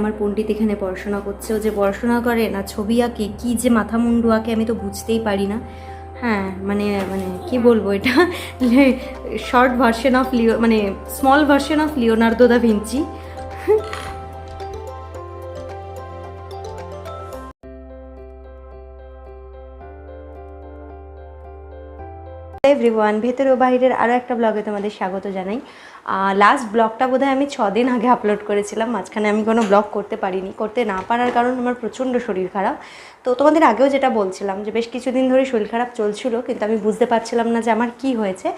আমার পণ্ডিত এখানে পড়াশোনা করছে, ও যে পড়াশোনা করে না ছবি আঁকে, কী যে মাথা মুন্ডু আঁকে আমি তো বুঝতেই পারি না। হ্যাঁ মানে মানে কি বলবো, এটা শর্ট ভার্সন অফ মানে small version of Leonardo da Vinci. Everyone, ভেতর ও বাইরের আরও একটা ব্লগে তোমাদের স্বাগত জানাই। লাস্ট ব্লগটা বোধহয় আমি 6 দিন আগে আপলোড করেছিলাম, মাঝখানে আমি কোনো ব্লগ করতে পারিনি। করতে না পারার কারণ আমার প্রচণ্ড শরীর খারাপ। তো তোমাদের আগেও যেটা বলছিলাম যে বেশ কিছুদিন ধরে শরীর খারাপ চলছিল, কিন্তু আমি বুঝতে পারছিলাম না যে আমার কি হয়েছে।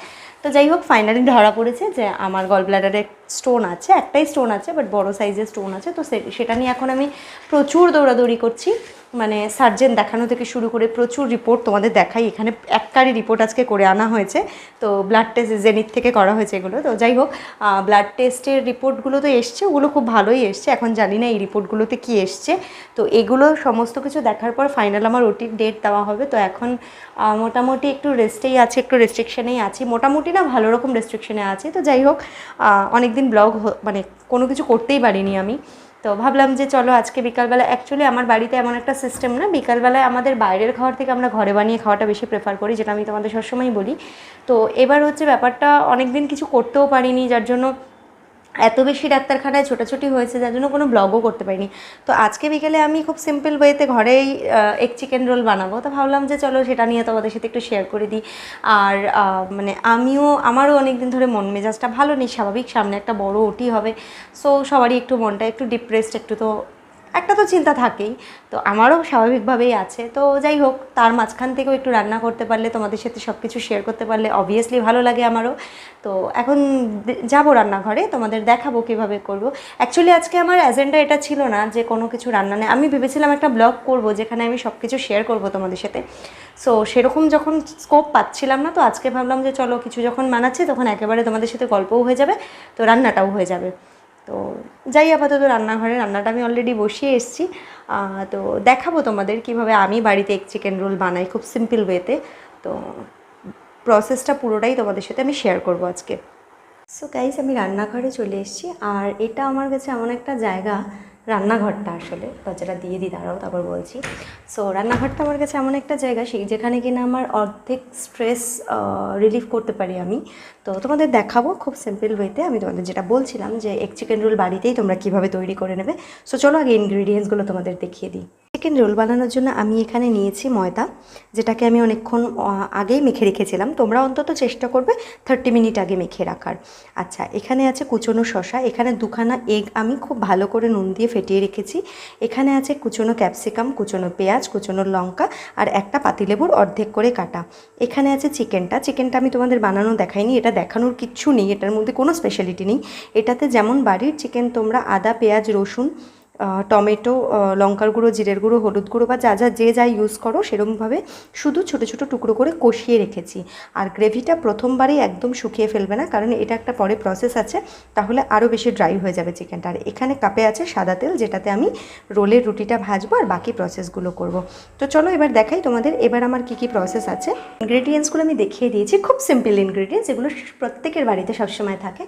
তো যাই হোক, ফাইনালি ধরা পড়েছে যে আমার গল ব্লাডারে স্টোন আছে, একটাই স্টোন আছে, বাট বড় সাইজের স্টোন আছে। তো সেটা নিয়ে এখন আমি প্রচুর দৌড়াদৌড়ি করছি, মানে সার্জেন দেখানো থেকে শুরু করে প্রচুর রিপোর্ট তোমাদের দেখাই। এখানে একটারই রিপোর্ট আজকে করে আনা হয়েছে, তো ব্লাড টেস্ট জেনিথ থেকে করা হয়েছে এগুলো। তো যাই হোক, ব্লাড টেস্টের রিপোর্টগুলো তো এসছে, ওগুলো খুব ভালোই এসছে। এখন জানি না এই রিপোর্টগুলোতে কী এসছে। তো এগুলো সমস্ত কিছু দেখার পর ফাইনাল আমার ওটির ডেট দেওয়া হবে। তো এখন মোটামুটি একটু রেস্টেই আছি, একটু রেস্ট্রিকশানেই আছি, মোটামুটি না ভালো রকম রেস্ট্রিকশানে আছি। তো যাই হোক, অনেক দিন ব্লগ মানে কোনো কিছু করতেই পারিনি আমি। তো ভাবলাম যে চলো আজকে বিকালবেলা, অ্যাকচুয়ালি আমার বাড়িতে এমন একটা সিস্টেম না, বিকালবেলায় আমাদের বাইরের খাবার থেকে আমরা ঘরে বানিয়ে খাওয়াটা বেশি প্রেফার করি, যেটা আমি তোমাদের সবসময়ই বলি। তো এবার হচ্ছে ব্যাপারটা, অনেক দিন কিছু করতেও পারিনি, যার জন্য এত বেশি ডাক্তারখানায় ছোটাছুটি হয়েছে, যার জন্য কোনো ব্লগও করতে পারিনি। তো আজকে বিকেলে আমি খুব সিম্পল ওয়েতে ঘরেই এগ চিকেন রোল বানাবো। তো ভাবলাম যে চলো সেটা নিয়ে তোমাদের সাথে একটু শেয়ার করে দিই। আর মানে আমারও অনেক দিন ধরে মন মেজাজটা ভালো নেই, স্বাভাবিক, সামনে একটা বড় ওটি হবে। সো সবারই একটু মনটা একটু ডিপ্রেসড, একটু তো একটা তো চিন্তা থাকেই, তো আমারও স্বাভাবিকভাবেই আছে। তো যাই হোক, তার মাঝখান থেকেও একটু রান্না করতে পারলে, তোমাদের সাথে সব কিছু শেয়ার করতে পারলে অবভিয়াসলি ভালো লাগে আমারও। তো এখন যাবো রান্নাঘরে, তোমাদের দেখাবো কীভাবে করবো। অ্যাকচুয়ালি আজকে আমার এজেন্ডা এটা ছিল না যে কোনো কিছু রান্না নেই, আমি ভেবেছিলাম একটা ব্লগ করবো যেখানে আমি সব কিছু শেয়ার করবো তোমাদের সাথে। সো সেরকম যখন স্কোপ পাচ্ছিলাম না, তো আজকে ভাবলাম যে চলো কিছু যখন বানাচ্ছি তখন একেবারে তোমাদের সাথে গল্পও হয়ে যাবে, তো রান্নাটাও হয়ে যাবে। তো যাই, আপাতত রান্নাঘরে রান্নাটা আমি অলরেডি বসিয়ে এসেছি। তো দেখাবো তোমাদের কিভাবে আমি বাড়িতে এগ চিকেন রোল বানাই খুব সিম্পল ওয়েতে। তো প্রসেসটা পুরোটাই তোমাদের সাথে আমি শেয়ার করবো আজকে। সো গাইস, আমি রান্নাঘরে চলে এসেছি, আর এটা আমার কাছে এমন একটা জায়গা, রান্নাঘরটা আসলে দরজাটা দিয়ে দিই, দাঁড়াও তারপর বলছি। সো রান্নাঘরটা আমার কাছে এমন একটা জায়গা, সেই যেখানে কিনা আমার অর্ধেক স্ট্রেস রিলিফ করতে পারি আমি। তো তোমাদের দেখাবো খুব সিম্পল ওয়েতে। আমি তোমাদের যেটা বলছিলাম যে এগ চিকেন রোল বাড়িতেই তোমরা কীভাবে তৈরি করে নেবে। সো চলো আগে ইনগ্রিডিয়েন্টসগুলো তোমাদের দেখিয়ে দিই। চিকেন রোল বানানোর জন্য আমি এখানে নিয়েছি ময়দা, যেটাকে আমি অনেকক্ষণ আগেই মেখে রেখেছিলাম। তোমরা অন্তত চেষ্টা করবে 30 মিনিট আগে মেখে রাখার। আচ্ছা, এখানে আছে কুচনো শসা, এখানে 2খানা এগ আমি খুব ভালো করে নুন দিয়ে ফেটিয়ে রেখেছি। এখানে আছে কুচনো ক্যাপসিকাম, কুচনো পেঁয়াজ, কুচনো লঙ্কা, আর একটা পাতিলেবুর অর্ধেক করে কাটা। এখানে আছে চিকেনটা আমি তোমাদের বানানো দেখাইনি, এটা দেখানোর কিচ্ছু নেই, এটার মধ্যে কোনো স্পেশালিটি নেই। এটাতে যেমন বাড়ির চিকেন তোমরা আদা, পেঁয়াজ, রসুন, টমেটো, লঙ্কার গুঁড়ো, জিরের গুঁড়ো, হলুদ গুঁড়ো বা যে যা ইউজ করো সেরকমভাবে শুধু ছোটো ছোটো টুকরো করে কষিয়ে রেখেছি। আর গ্রেভিটা প্রথমবারেই একদম শুকিয়ে ফেলবে না, কারণ এটা একটা পরে প্রসেস আছে, তাহলে আরও বেশি ড্রাই হয়ে যাবে চিকেনটা। আর এখানে কাপে আছে সাদা তেল, যেটাতে আমি রোলের রুটিটা ভাজবো আর বাকি প্রসেসগুলো করব। তো চলো এবার দেখাই তোমাদের এবার আমার কী কী প্রসেস আছে। ইনগ্রেডিয়েন্টসগুলো আমি দেখিয়ে দিয়েছি, খুব সিম্পল ইনগ্রেডিয়েন্টস, এগুলো প্রত্যেকের বাড়িতে সবসময় থাকে।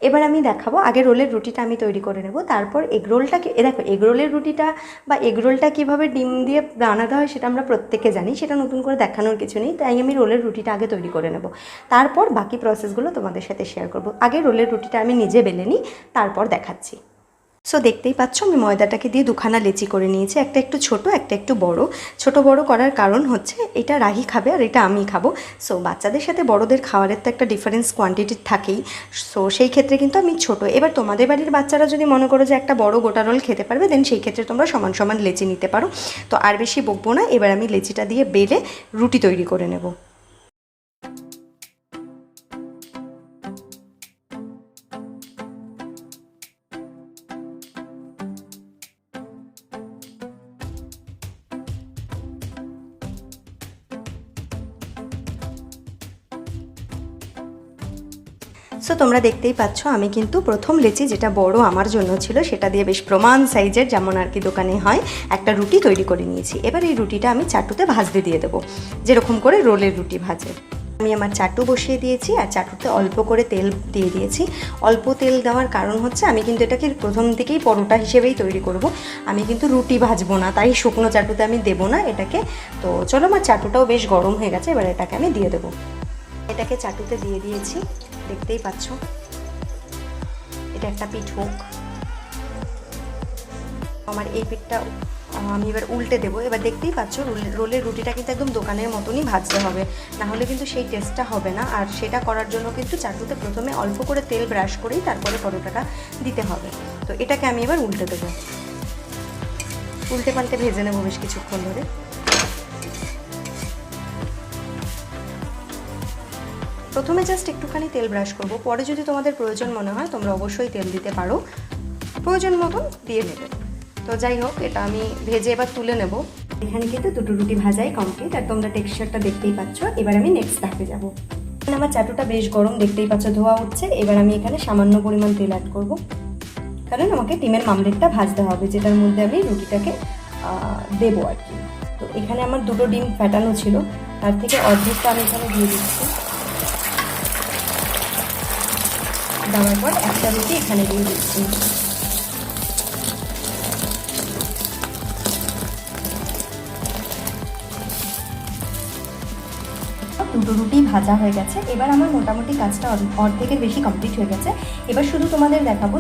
এবার আমি দেখাবো, আগে রোলের রুটিটা আমি তৈরি করে নেব, তারপর এগ রোলটাকে দেখো এগরোলের রুটিটা বা এগরোলটা কীভাবে ডিম দিয়ে বানাতে হয় সেটা আমরা প্রত্যেকে জানি, সেটা নতুন করে দেখানোর কিছু নেই। তাই আমি রোলের রুটিটা আগে তৈরি করে নেব, তারপর বাকি প্রসেসগুলো তোমাদের সাথে শেয়ার করব। আগে রোলের রুটিটা আমি নিজে বেলে নিই, তারপর দেখাচ্ছি। সো দেখতেই পাচ্ছ আমি ময়দাটাকে দিয়ে 2খানা লেচি করে নিয়েছি, একটা একটু ছোট, একটা একটু বড়। ছোট বড় করার কারণ হচ্ছে এটা রাহি খাবে আর এটা আমি খাবো। সো বাচ্চাদের সাথে বড়দের খাবারের তো একটা ডিফারেন্স কোয়ান্টিটি থাকেই, সো সেই ক্ষেত্রে কিন্তু আমি ছোট। এবার তোমাদের বাড়ির বাচ্চারা যদি মনে করো যে একটা বড় গোটা রোল খেতে পারবে, দেন সেই ক্ষেত্রে তোমরা সমান সমান লেচি নিতে পারো। তো আর বেশি বকবো না, এবার আমি লেচিটা দিয়ে বেলে রুটি তৈরি করে নেব। সো তোমরা দেখতেই পাচ্ছ আমি কিন্তু প্রথম লেচি, যেটা বড় আমার জন্য ছিল, সেটা দিয়ে বেশ প্রমাণ সাইজের, যেমন আর কি দোকানে হয়, একটা রুটি তৈরি করে নিয়েছি। এবার এই রুটিটা আমি চাটুতে ভাজতে দিয়ে দেবো, যেরকম করে রোলের রুটি ভাজে। আমি আমার চাটু বসিয়ে দিয়েছি আর চাটুতে অল্প করে তেল দিয়ে দিয়েছি। অল্প তেল দেওয়ার কারণ হচ্ছে আমি কিন্তু এটাকে প্রথম থেকেই পরোটা হিসেবেই তৈরি করব, আমি কিন্তু রুটি ভাজবো না, তাই শুকনো চাটুতে আমি দেবো না এটাকে। তো চলো, আমার চাটুটাও বেশ গরম হয়ে গেছে, এবার এটাকে আমি দিয়ে দেবো। এটাকে চাটুতে দিয়ে দিয়েছি, দেখতেই পাচ্ছ। এটা একটা পিঠ হোক, আমার এই পিঠটা আমি এবার উল্টে দেবো। এবার দেখতেই পাচ্ছ রোলের রুটিটা কিন্তু একদম দোকানের মতনই ভাজতে হবে, না হলে কিন্তু সেই টেস্টটা হবে না। আর সেটা করার জন্য কিন্তু চাটুতে প্রথমে অল্প করে তেল ব্রাশ করেই তারপরে পরোটাটা দিতে হবে। তো এটাকে আমি এবার উল্টে দেবো, উল্টে পাল্টে ভেজে নেবো বেশ কিছুক্ষণ ধরে। প্রথমে জাস্ট একটুখানি তেল ব্রাশ করব, পরে যদি তোমাদের প্রয়োজন মনে হয় তোমরা অবশ্যই তেল দিতে পারো, প্রয়োজন মতন দিয়ে নেবে। তো যাই হোক, এটা আমি ভেজে এবার তুলে নেব। এখানে কিন্তু দুটো রুটি ভাজাই কমপ্লিট, আর তোমরা টেক্সচারটা দেখতেই পাচ্ছ। এবার আমি নেক্সট ধাপে যাব। আমার চাটুটা বেশ গরম, দেখতেই পাচ্ছ ধোয়া উঠছে। এবার আমি এখানে সামান্য পরিমাণ তেল অ্যাড করব, কারণ আমাকে ডিমের মামলেটটা ভাজতে হবে, যেটার মধ্যে আমি রুটিটাকে দেবো আর কি। তো এখানে আমার দুটো ডিম ফ্যাটানো ছিল, তার থেকে অর্ধেকটা আমি এখানে দিয়ে দিচ্ছি। দেওয়ার পর একটা রুটি এখানে দিয়ে দিচ্ছি। দুটো রুটি ভাজা হয়ে গেছে। এবার আমার মোটামুটি কাজটা অর্ধেকের বেশি কমপ্লিট হয়ে গেছে। এবার শুধু তোমাদের দেখাবো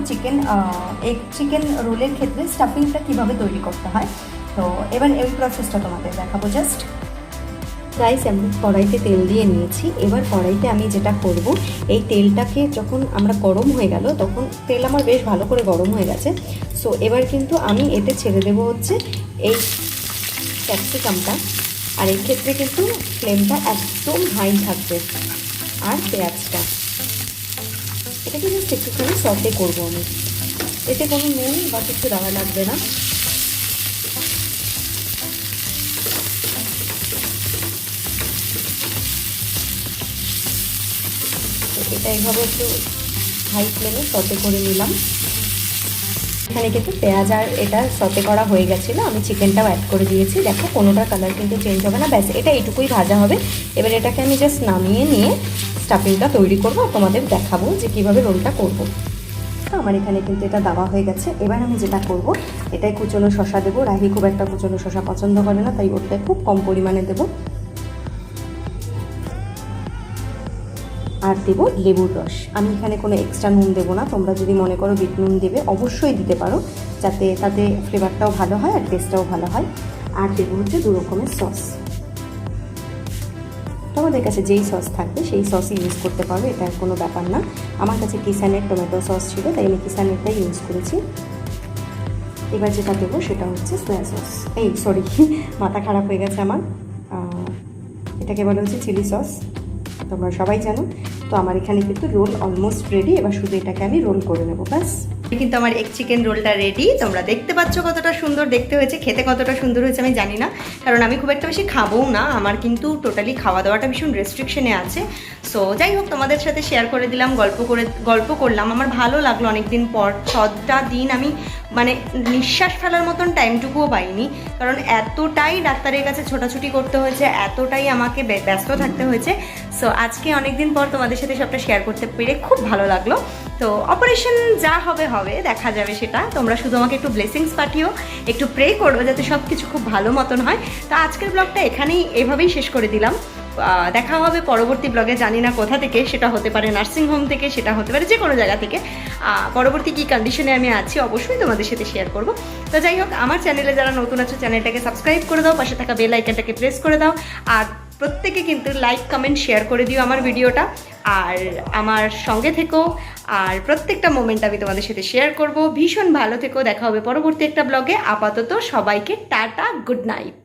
চিকেন রোলের ক্ষেত্রে স্টাফিংটা কীভাবে তৈরি করতে হয়। তো এবার এই প্রসেসটা তোমাদের দেখাবো। জাস্ট রাইস আমি কড়াইতে তেল দিয়ে নিয়েছি। এবার কড়াইতে আমি যেটা করব, এই তেলটাকে যখন আমরা গরম হয়ে গেল, তখন তেল আমার বেশ ভালো করে গরম হয়ে গেছে। সো এবার কিন্তু আমি এতে ছেড়ে দেবো হচ্ছে এই ক্যাপসিকামটা, আর এই ক্ষেত্রে কিন্তু ফ্লেমটা একদম হাই থাকবে। আর পেঁয়াজটা, এটাকে জাস্ট একটুখানি সটে করবো আমি, এতে কোনো নুন বা কিছু দেওয়া লাগবে না। এটা এইভাবে একটু হাই ফ্লেমে সটে করে নিলাম। এখানে কিন্তু পেঁয়াজ আর এটা সটে করা হয়ে গেছিলো, আমি চিকেনটাও অ্যাড করে দিয়েছি। দেখো কোনোটার কালার কিন্তু চেঞ্জ হবে না, ব্যাস এটা এইটুকুই ভাজা হবে। এবার এটাকে আমি জাস্ট নামিয়ে নিয়ে স্টাফিংটা তৈরি করবো, তোমাদের দেখাবো যে কীভাবে রোলটা করবো। আমার এখানে কিন্তু এটা দেওয়া হয়ে গেছে। এবার আমি যেটা করব, এটাই কুচনো শসা দেবো। রাহি খুব একটা কুচনো শসা পছন্দ করে না, তাই ওটাই খুব কম পরিমাণে দেবো। আর দেবো লেবুর রস। আমি এখানে কোনো এক্সট্রা নুন দেবো না, তোমরা যদি মনে করো বিট নুন দেবে অবশ্যই দিতে পারো, যাতে তাতে ফ্লেভারটাও ভালো হয় আর টেস্টটাও ভালো হয়। আর দেবো হচ্ছে 2 রকমের সস। তোমাদের কাছে যেই সস থাকবে সেই সসই ইউজ করতে পারো, এটার কোনো ব্যাপার না। আমার কাছে কিষানের টমেটো সস ছিল, তাই আমি কিষানেরটাই ইউজ করেছি। এবার যেটা দেবো সেটা হচ্ছে সয়া সস, মাথা খারাপ হয়ে গেছে আমার, এটাকে বলা হচ্ছে চিলি সস, তোমরা সবাই জানো। তো আমার এখানে কিন্তু রোল অলমোস্ট রেডি। এবার শুধু এটাকে আমি রোল করে নেবো, ব্যাস। কিন্তু আমার এগ চিকেন রোলটা রেডি। তোমরা দেখতে পাচ্ছ কতটা সুন্দর দেখতে হয়েছে, খেতে কতটা সুন্দর হয়েছে আমি জানি না, কারণ আমি খুব একটা বেশি খাবোও না। আমার কিন্তু টোটালি খাওয়া দাওয়াটা ভীষণ রেস্ট্রিকশনে আছে। সো যাই হোক, তোমাদের সাথে শেয়ার করে দিলাম, গল্প করলাম। আমার ভালো লাগলো অনেকদিন পর। 6টা দিন আমি মানে নিঃশ্বাস ফেলার মতন টাইমটুকুও পাইনি, কারণ এতটাই ডাক্তারের কাছে ছোটাছুটি করতে হয়েছে, এতটাই আমাকে ব্যস্ত থাকতে হয়েছে। সো আজকে অনেকদিন পর তোমাদের সাথে সবটা শেয়ার করতে পেরে খুব ভালো লাগলো। তো অপারেশন যা হবে হবে, দেখা যাবে সেটা। তোমরা শুধু আমাকে একটু ব্লেসিংস পাঠিও, একটু প্রে করো যাতে সব কিছু খুব ভালো মতন হয়। তো আজকের ব্লগটা এভাবেই শেষ করে দিলাম। দেখা হবে পরবর্তী ব্লগে, জানি না কোথা থেকে, সেটা হতে পারে নার্সিংহোম থেকে, সেটা হতে পারে যে কোনো জায়গা থেকে। পরবর্তী কী কন্ডিশনে আমি আছি অবশ্যই তোমাদের সাথে শেয়ার করব। তো যাই হোক, আমার চ্যানেলে যারা নতুন আছো চ্যানেলটাকে সাবস্ক্রাইব করে দাও, পাশে থাকা বেল আইকনটাকে প্রেস করে দাও, আর প্রত্যেকে কিন্তু লাইক কমেন্ট শেয়ার করে দিও আমার ভিডিওটা, আর আমার সঙ্গে থেকো। আর প্রত্যেকটা মোমেন্ট আমি তোমাদের সাথে শেয়ার করব। ভীষণ ভালো থেকো, দেখা হবে পরবর্তী একটা ব্লগে। আপাতত সবাইকে টাটা, গুড নাইট।